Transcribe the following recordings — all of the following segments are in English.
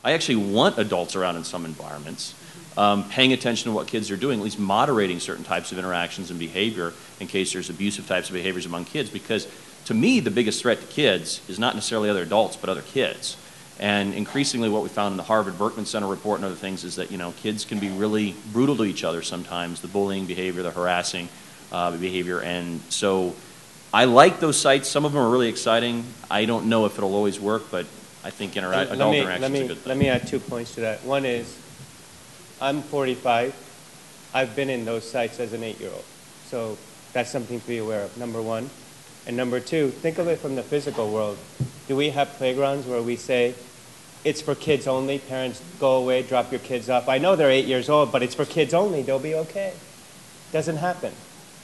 I actually want adults around in some environments, paying attention to what kids are doing, at least moderating certain types of interactions and behavior in case there's abusive types of behaviors among kids, because to me, the biggest threat to kids is not necessarily other adults, but other kids. And increasingly what we found in the Harvard Berkman Center report and other things is that, kids can be really brutal to each other sometimes, the bullying behavior, the harassing behavior. And so I like those sites. Some of them are really exciting. I don't know if it'll always work, but I think adult interaction is a good thing. Let me add 2 points to that. One is, I'm 45. I've been in those sites as an 8-year-old. So that's something to be aware of, number one. And number two, think of it from the physical world. Do we have playgrounds where we say, it's for kids only, parents go away, drop your kids off? I know they're 8 years old, but it's for kids only, they'll be okay. Doesn't happen.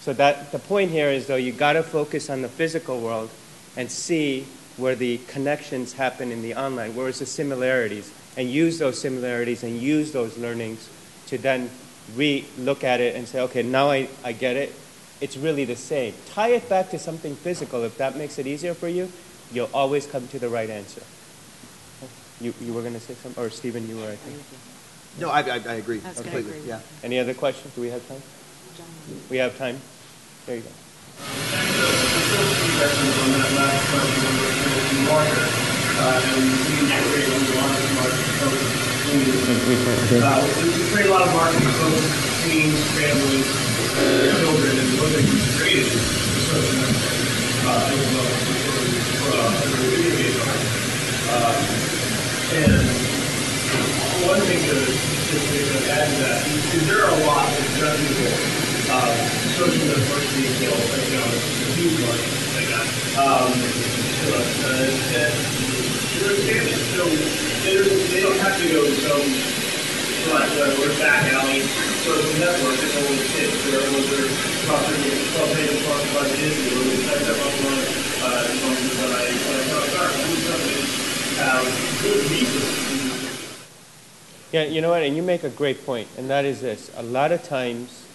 So the point here is, though, you got to focus on the physical world and see where the connections happen in the online, where's the similarities, and use those similarities and use those learnings to then re-look at it and say, okay, now I get it. It's really the same. Tie it back to something physical. If that makes it easier for you, you'll always come to the right answer. You were going to say something? Or Stephen, you were, I think. No, I agree completely. Yeah. Any other questions? Do we have time? We have time. There you go. We create a lot of marketing focus, teens, families, children, and what they created is social network, as well for video game art. And one thing to add to that is there are a lot of reputable social networks being built, a huge one like that. There's damage, so they don't have to go to some or back alley social network that no one fits, where they're sponsored by Disney, or they signed up online when I start. Good resources. Yeah, you know what, and you make a great point, and that is this. A lot of times,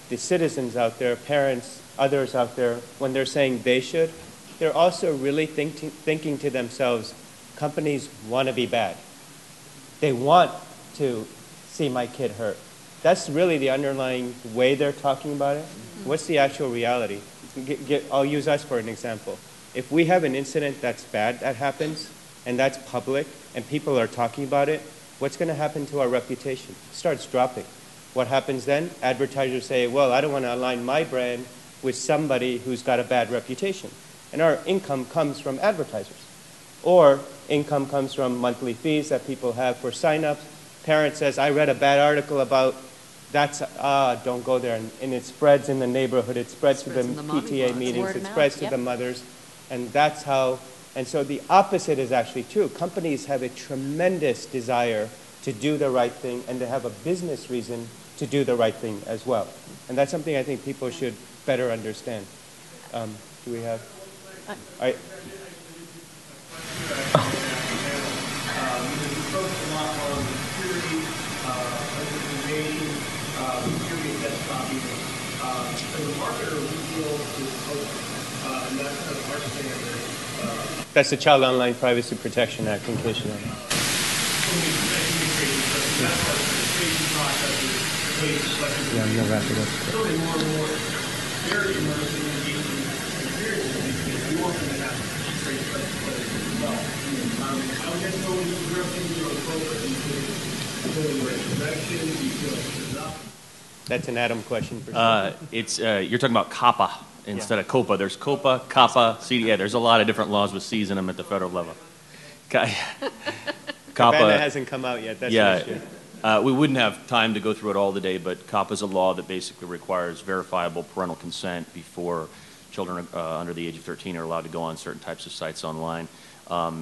the citizens out there, parents, others out there, when they're saying they should, they're also really thinking to themselves, companies want to be bad. They want to see my kid hurt. That's really the underlying way they're talking about it. What's the actual reality? I'll use us for an example. If we have an incident that's bad that happens, and that's public, and people are talking about it, what's going to happen to our reputation? It starts dropping. What happens then? Advertisers say, well, I don't want to align my brand with somebody who's got a bad reputation. And our income comes from advertisers. Or income comes from monthly fees that people have for signups. Parent says, I read a bad article about don't go there. And it spreads in the neighborhood. It spreads to the PTA meetings. It spreads to the mothers. And that's how, and so the opposite is actually true. Companies have a tremendous desire to do the right thing and to have a business reason to do the right thing as well. And that's something I think people should better understand. Do we have? That's the Child Online Privacy Protection Act, in case you don't know. Yeah, I'm never after that. That's an Adam question for sure. You're talking about COPPA instead of COPA. There's COPA, COPPA, CDA. There's a lot of different laws with C's in them at the federal level. COPPA hasn't come out yet. That's an issue. We wouldn't have time to go through it all today, but COPPA is a law that basically requires verifiable parental consent before children under the age of 13 are allowed to go on certain types of sites online.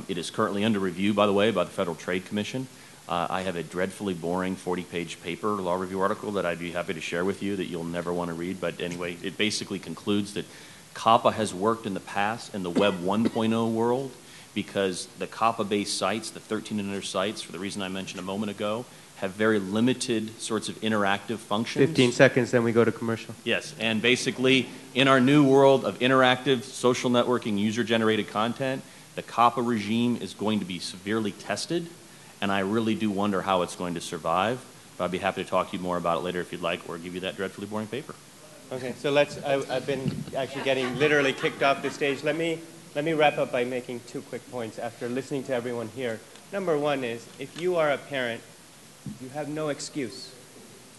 It is currently under review, by the way, by the Federal Trade Commission. I have a dreadfully boring 40-page paper law review article that I'd be happy to share with you that you'll never want to read. But anyway, it basically concludes that COPPA has worked in the past in the Web 1.0 world because the COPPA-based sites, the 13 and under sites, for the reason I mentioned a moment ago, have very limited sorts of interactive functions. 15 seconds, then we go to commercial. Yes, and basically in our new world of interactive social networking, user-generated content, The COPPA regime is going to be severely tested, and I really do wonder how it's going to survive. But I'd be happy to talk to you more about it later if you'd like, or give you that dreadfully boring paper. Okay, so I've been actually getting literally kicked off the stage. Let me wrap up by making 2 quick points after listening to everyone here. Number one is, if you are a parent, you have no excuse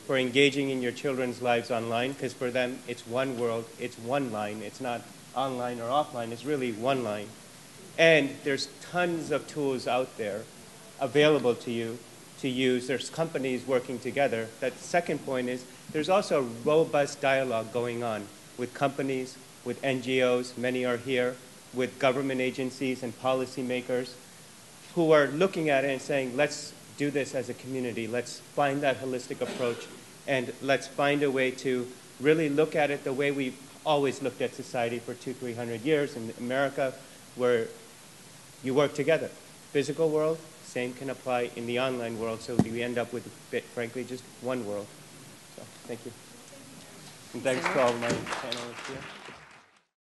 for engaging in your children's lives online, because for them, it's one world, it's one line. It's not online or offline, it's really one line. And there's tons of tools out there available to you to use. There's companies working together. That second point is, there's also robust dialogue going on with companies, with NGOs, many are here, with government agencies and policymakers who are looking at it and saying, let's do this as a community. Let's find that holistic approach, and let's find a way to really look at it the way we've always looked at society for 200-300 years in America, where you work together. Physical world, same can apply in the online world, so we end up with, frankly, just one world. So, thank you. And thanks to all my panelists here.